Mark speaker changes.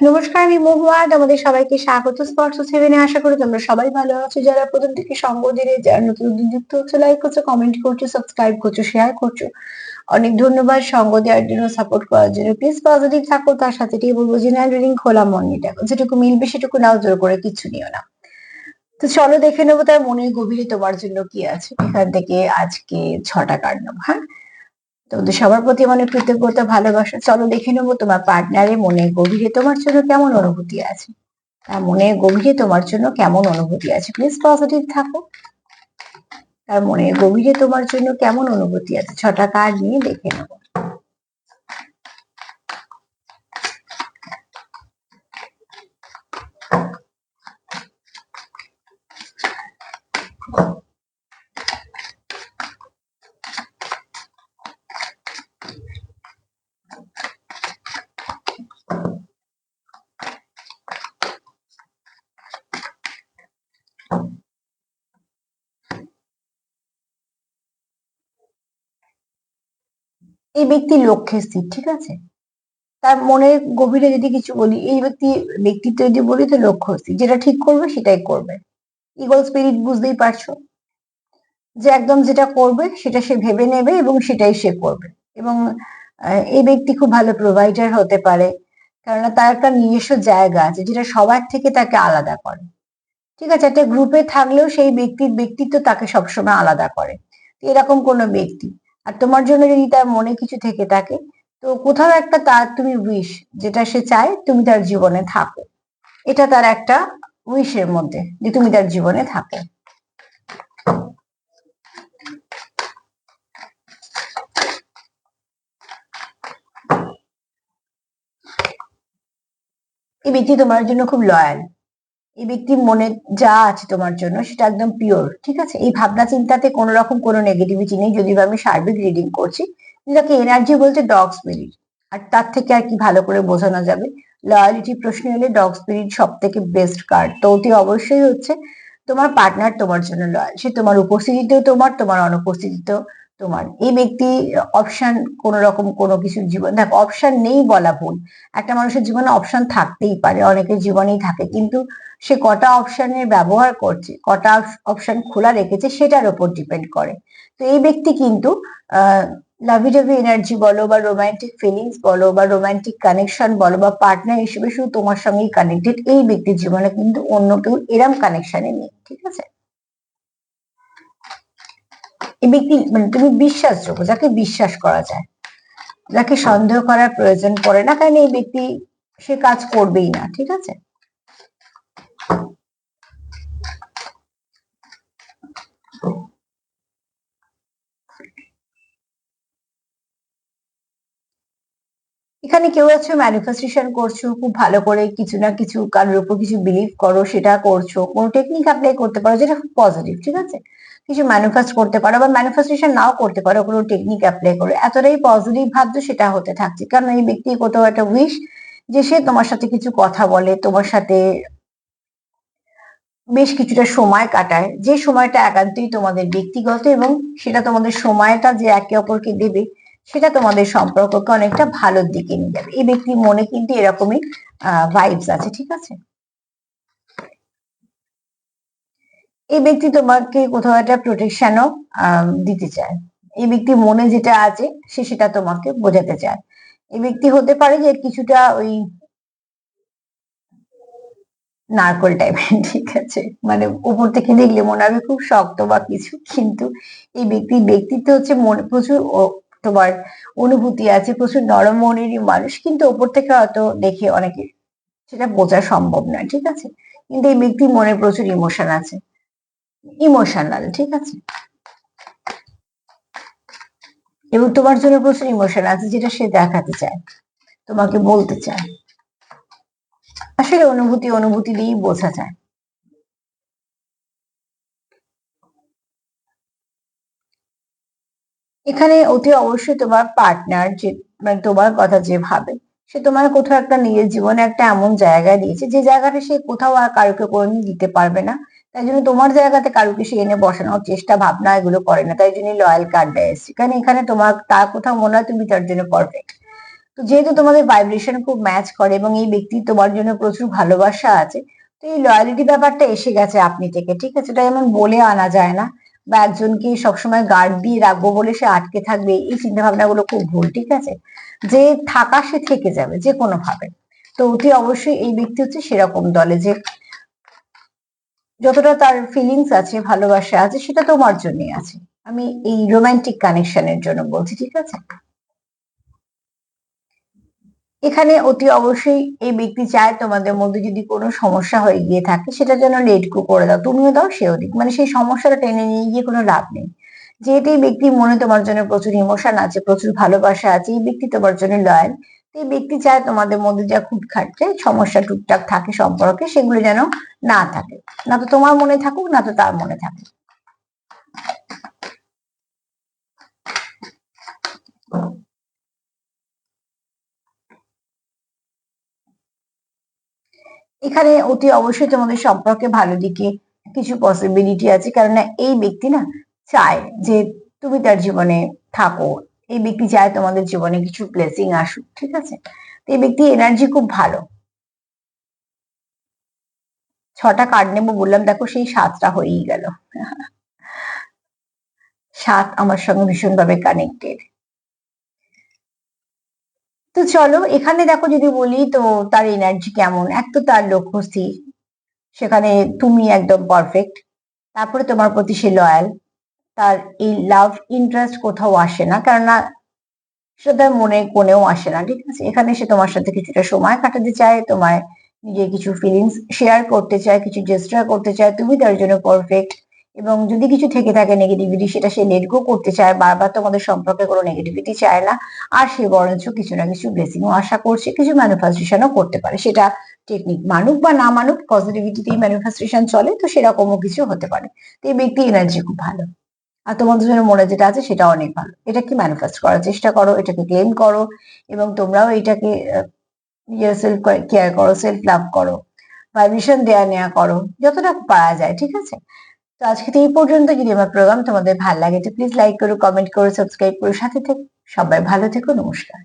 Speaker 1: নমস্কার, আমি মহুয়া। তোমাদের সবাইকে স্বাগত স্পর্শ সেভেনে। আশা করি তোমরা সবাই ভালো আছো। যারা প্রথম থেকে সঙ্গ দিলে, যারা নতুন নতুন যুক্ত হচ্ছে, লাইক করছো, কমেন্ট করছো, সাবস্ক্রাইব করছো, শেয়ার করছো, অনেক ধন্যবাদ। সঙ্গ দেওয়ার জন্য, সাপোর্ট করার জন্য। প্লিজ পজিটিভ থাকো। তার সাথে এটাই বলবো, জেনারেল রিডিং খোলা মন নিয়ে দেখো, যেটুকু মিলবে সেটুকু নাও, জোর করে কিছু নিও না। তো চলো দেখে নেবো তার মনের গভীরে তোমার জন্য কি আছে। এখান থেকে আজকে 6টা কার্ড নেবো। হ্যাঁ, তোমাদের সবার প্রতি মানে কৃতজ্ঞতা, ভালোবাসা। চলো দেখে নেবো তোমার পার্টনারের মনের গভীরে তোমার জন্য কেমন অনুভূতি আছে। তার মনের গভীরে তোমার জন্য কেমন অনুভূতি আছে। প্লিজ পজিটিভ থাকো। তার মনের গভীরে তোমার জন্য কেমন অনুভূতি আছে, 6টা কার্ড নিয়ে দেখে নেব। এই ব্যক্তি লক্ষ্যে স্থির, ঠিক আছে। তার মনের গভীরে যদি কিছু বলি, এই ব্যক্তিত্ব যদি বলি, তো লক্ষ্য স্থির, যেটা ঠিক করবে সেটাই করবে। ইগল স্পিরিট, বুঝতেই পারছো যে একদম যেটা করবে সেটা সে ভেবে নেবে এবং সেটাই সে করবে। এবং এই ব্যক্তি খুব ভালো প্রোভাইডার হতে পারে, কেননা তার একটা নিজস্ব জায়গা আছে যেটা সবার থেকে তাকে আলাদা করে। ঠিক আছে, একটা গ্রুপে থাকলেও সেই ব্যক্তির ব্যক্তিত্ব তাকে সবসময় আলাদা করে। এরকম কোনো ব্যক্তি। আর তোমার জন্য যদি তার মনে কিছু থেকে থাকে, তো কোথাও একটা তার তুমি উইশ, যেটা সে চায় তুমি তার জীবনে থাকো। এটা তার একটা উইশের মধ্যে, যে তুমি তার জীবনে থাকো। এই ব্যক্তি তোমার জন্য খুব লয়াল। এই ব্যক্তির মনে যা আছে তোমার জন্য সেটা একদম পিওর, ঠিক আছে। এই ভাবনা চিন্তাতে কোনো রকম কোনো নেগেটিভিটি নেই। যদিও আমি সার্বিক রিডিং করছি, যাকে এনার্জি বলতে ডগ স্পিরিট। আর তার থেকে আর কি ভালো করে বোঝানো যাবে। লয়ালিটি প্রশ্ন এলে ডগ স্পিরিট সব থেকে বেস্ট কার্ড। তো অতি অবশ্যই হচ্ছে তোমার পার্টনার তোমার জন্য লয়াল। সে তোমার উপস্থিতিতেও তোমার, তোমার অনুপস্থিতিতেও তোমার। এই ব্যক্তি অপশন, কোন রকম কোনো কিছু জীবন, দেখো অপশন নেই বলা ভুল। একটা মানুষের জীবনে অপশন থাকতেই পারে, অনেকের জীবনেই থাকে, কিন্তু সে কটা অপশনের ব্যবহার করছে, কটা অপশন খোলা রেখেছে, সেটার উপর ডিপেন্ড করে। তো এই ব্যক্তি কিন্তু লাভি ডাভি এনার্জি বলো, বা রোমান্টিক ফিলিংস বলো, বা রোমান্টিক কানেকশন বলো, বা পার্টনার হিসেবে শুধু তোমার সঙ্গেই কানেক্টেড। এই ব্যক্তির জীবনে কিন্তু অন্য কেউ এরম কানেকশনে নেই, ঠিক আছে। এই ব্যক্তি মানে তুমি বিশ্বাসযোগ্য, যাকে বিশ্বাস করা যায়, যাকে সন্দেহ করার প্রয়োজন পড়ে না, কারণ এই ব্যক্তি সে কাজ করবেই না, ঠিক আছে। এখানে কেউ আছো ম্যানিফেস্টেশন করছো, খুব ভালো করে কিছু না কিছু কারোর উপর কিছু বিলিভ করো, সেটা করছো। কোনো টেকনিক অ্যাপ্লাই করতে পারো যেটা খুব পজিটিভ, ঠিক আছে। কিছু ম্যানিফেস্ট করতে পারো, বা ম্যানিফেস্টেশন নাও করতে পারো, কোনো টেকনিক অ্যাপ্লাই করো। এতটাই পজিটিভ ভাবছো, সেটা হতে থাকছে। কারণ এই ব্যক্তি কোথাও একটা উইশ, যে সে তোমার সাথে কিছু কথা বলে, তোমার সাথে বেশ কিছুটা সময় কাটায়, যে সময়টা একান্তই তোমাদের ব্যক্তিগত, এবং সেটা তোমাদের সময়টা যে একে অপরকে দেবে, সেটা তোমাদের সম্পর্ককে অনেকটা ভালোর দিকে নিয়ে যাবে। এই ব্যক্তির মনে কিন্তু এরকমই ভাইবস আছে, ঠিক আছে। এই ব্যক্তি তোমাকে কোথাও একটা প্রোটেকশনও দিতে চায়। এই ব্যক্তির মনে যেটা আছে সে সেটা তোমাকে বোঝাতে চায়। এই ব্যক্তি হতে পারে যে কিছুটা ওই নারকল টাইপের, ঠিক আছে। মানে উপর থেকে দেখলে মনে হবে খুব শক্ত বা কিছু, কিন্তু এই ব্যক্তির ব্যক্তিত্ব হচ্ছে মনে প্রচুর তোমার অনুভূতি আছে, প্রচুর নরম মনেরই মানুষ, কিন্তু ওপর থেকে হয়তো দেখে অনেকে সেটা বোঝা সম্ভব নয়, ঠিক আছে। কিন্তু এই ব্যক্তির মনে প্রচুর ইমোশন আছে, ইমোশনাল, ঠিক আছে। এবং তোমার জন্য প্রচুর ইমোশন আছে, যেটা সে দেখাতে চায়, তোমাকে বলতে চায়। আসলে অনুভূতি অনুভূতি দিয়েই বোঝা যায়। এখানে অতি অবশ্যই তোমার পার্টনার যে, মানে তোমার কথা যে ভাবে, সে তোমার কোথাও একটা নিজের জীবনে একটা এমন জায়গায় দিয়েছে, যে জায়গাটা সে কোথাও আর কারোকে কোনোদিন দিতে পারবে না। তাই জন্য তোমার জায়গাতে কারোকে সে এনে বসানোর চেষ্টা ভাবনা এগুলো করে না। তাই জন্য লয়াল কার্ডটা এসেছে, কারণ এখানে তোমার তার কোথাও মনে হয় তুমি তার জন্য পারফেক্ট। তো যেহেতু তোমাদের ভাইব্রেশন খুব ম্যাচ করে এবং এই ব্যক্তি তোমার জন্য প্রচুর ভালোবাসা আছে, তো এই লয়ালিটি ব্যাপারটা এসে গেছে আপনি থেকে, ঠিক আছে? এটা এমন বলে আনা যায় না, বা একজনকে সবসময় গার্ড দিয়ে রাখবো বলে সে আটকে থাকবে, এই চিন্তা ভাবনাগুলো খুব ভুল, ঠিক আছে? যে থাকা সে থেকে যাবে যে কোনো ভাবে। তো অতি অবশ্যই এই ব্যক্তি হচ্ছে সেরকম দলে যে যতটা তার ফিলিংস আছে, ভালোবাসা আছে, সেটা তোমার জন্যই আছে। আমি এই রোমান্টিক কানেকশনের জন্য বলছি, ঠিক আছে? এখানে অতি অবশ্যই এই ব্যক্তি চায় তোমাদের মধ্যে যদি কোনো সমস্যা হয়ে গিয়ে থাকে সেটা যেন লেট গো করে দাও, তুমিও দাও সেও দিক, মানে সেই সমস্যাটা টেনে নিয়ে গিয়ে কোনো লাভ নেই। যেহেতু এই ব্যক্তির মনে তোমার জন্য প্রচুর ইমোশন আছে, প্রচুর ভালোবাসা আছে, এই ব্যক্তি তোমার জন্য লয়াল। এই ব্যক্তি চায় তোমাদের মধ্যে যা খুঁতখাটে সমস্যা টুকটাক থাকে সম্পর্কে সেগুলো যেন না থাকে, না তো তোমার মনে থাকুক না তো তার মনে থাকুক। এখানে অতি অবশ্যই তোমাদের সম্পর্কে ভালো দিকে কিছু পসিবিলিটি আছে, কেননা এই ব্যক্তি না চায় যে তুমি তার জীবনে থাকো। এই ব্যক্তি চায় তোমাদের জীবনে কিছু ব্লেসিং আসুক, ঠিক আছে? তো এই ব্যক্তি এনার্জি খুব ভালো। 6টা কার্ড নেবো বললাম, দেখো সেই 7টা হয়েই গেল। 7 আমার সঙ্গে ভীষণভাবে কানেক্টেড। তো চলো এখানে দেখো যদি বলি তো তার এনার্জি কেমন, এক তো তার লক্ষ্য স্থির, সেখানে তুমি একদম পারফেক্ট, তারপরে তোমার প্রতি সে লয়াল, তার এই লাভ ইন্টারেস্ট কোথাও আসে না, কেননা সেটা তার মনে কোণেও আসে না, ঠিক আছে? এখানে সে তোমার সাথে কিছুটা সময় কাটাতে চায়, তোমায় নিজের কিছু ফিলিংস শেয়ার করতে চায়, কিছু জেস্টার করতে চায়, তুমি তার জন্য পারফেক্ট। এবং যদি কিছু থেকে থাকে নেগেটিভিটি সেটা সে লেট গো করতে চায়, বারবার তোমাদের সম্পর্কে কোনো নেগেটিভিটি চায় না। আর সে বরঞ্চ কিছু না কিছু ব্লেসিংও আশা করছে, কিছু ম্যানিফেস্টেশনও করতে পারে, সেটা টেকনিক মানুক বা না মানুক, পজিটিভিটিতেই ম্যানিফেস্টেশন চলে, তো সেরকমও কিছু হতে পারে। তো এই ব্যক্তি এনার্জি খুব ভালো, আর তোমাদের জন্য মনে যেটা আছে সেটা অনেক ভালো। এটাকে ম্যানিফেস্ট করার চেষ্টা করো, এটাকে ক্লেম করো, এবং তোমরাও এটাকে নিজের সেলফ কেয়ার করো, সেলফ লাভ করো, ভাইব্রেশন দেয়া নেওয়া করো যতটা পারা যায়, ঠিক আছে? তো আজকে তো এই পর্যন্ত। যদি আমার প্রোগ্রাম তোমাদের ভালো লাগে তো প্লিজ লাইক করো, কমেন্ট করো, সাবস্ক্রাইব করো, সাথে থেকো। সবাই ভালো থেকো, নমস্কার।